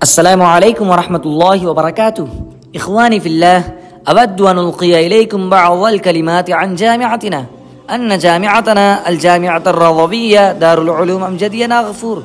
السلام عليكم ورحمة الله وبركاته. إخواني في الله، أود أن ألقي إليكم بعض الكلمات عن جامعتنا. أن جامعتنا الجامعة الرضوية دار العلوم أمجدية ناغفور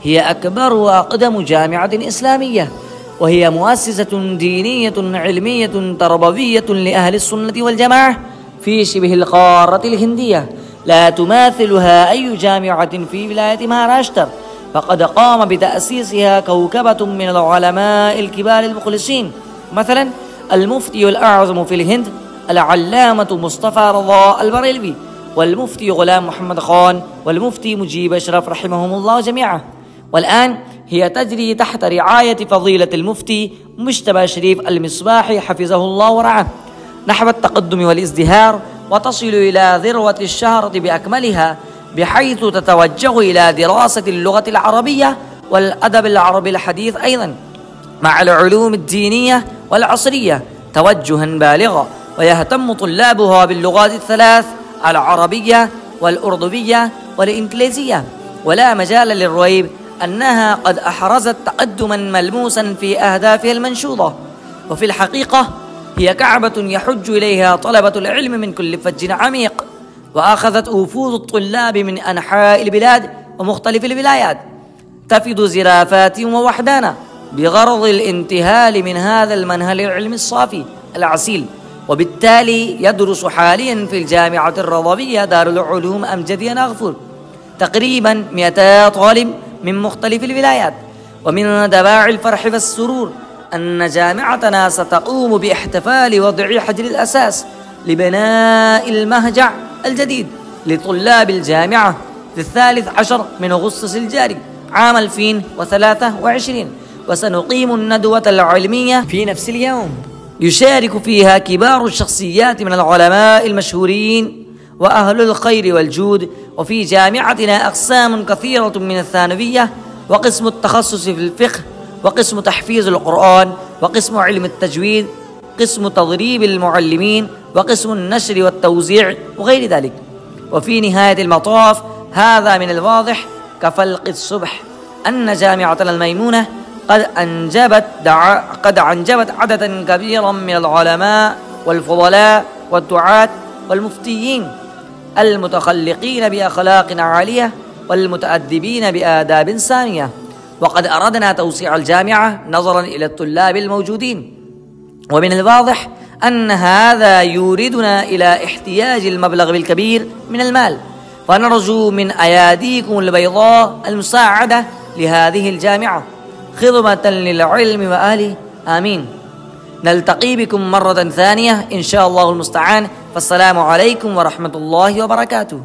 هي أكبر وأقدم جامعة إسلامية، وهي مؤسسة دينية علمية تربوية لأهل السنة والجماعة في شبه القارة الهندية، لا تماثلها أي جامعة في ولاية مهاراشتر، فقد قام بتأسيسها كوكبة من العلماء الكبار المخلصين، مثلا المفتي الأعظم في الهند العلامة مصطفى رضا البريلوي، والمفتي غلام محمد خان، والمفتي مجيب أشرف رحمهم الله جميعا. والآن هي تجري تحت رعاية فضيلة المفتي مجتبى شريف المصباحي حفظه الله ورعاه نحو التقدم والازدهار، وتصل إلى ذروة الشهرة بأكملها، بحيث تتوجه إلى دراسة اللغة العربية والأدب العربي الحديث أيضا مع العلوم الدينية والعصرية توجها بالغا، ويهتم طلابها باللغات الثلاث العربية والأردوية والإنجليزية، ولا مجال للريب أنها قد أحرزت تقدما ملموسا في أهدافها المنشوطة. وفي الحقيقة هي كعبة يحج إليها طلبة العلم من كل فج عميق، وأخذت وفود الطلاب من أنحاء البلاد ومختلف الولايات تفد زرافات ووحدانا بغرض الانتهال من هذا المنهل العلمي الصافي الأصيل. وبالتالي يدرس حاليا في الجامعة الرضوية دار العلوم أمجدية ناغفور تقريبا 200 طالب من مختلف الولايات. ومن دواعي الفرح والسرور أن جامعتنا ستقوم باحتفال وضع حجر الأساس لبناء المهجع الجديد لطلاب الجامعة في 13 من أغسطس الجاري عام 2023، وسنقيم الندوة العلمية في نفس اليوم يشارك فيها كبار الشخصيات من العلماء المشهورين وأهل الخير والجود. وفي جامعتنا أقسام كثيرة من الثانوية، وقسم التخصص في الفقه، وقسم تحفيظ القرآن، وقسم علم التجويد، قسم تدريب المعلمين، وقسم النشر والتوزيع وغير ذلك. وفي نهاية المطاف هذا من الواضح كفلق الصبح أن جامعتنا الميمونة قد أنجبت عددا كبيرا من العلماء والفضلاء والدعاة والمفتيين المتخلقين بأخلاق عالية والمتأدبين بآداب سامية. وقد أردنا توسيع الجامعة نظرا إلى الطلاب الموجودين، ومن الواضح أن هذا يوردنا إلى احتياج المبلغ الكبير من المال، فنرجو من أياديكم البيضاء المساعدة لهذه الجامعة خدمة للعلم وأهله، آمين. نلتقي بكم مرة ثانية إن شاء الله المستعان، فالسلام عليكم ورحمة الله وبركاته.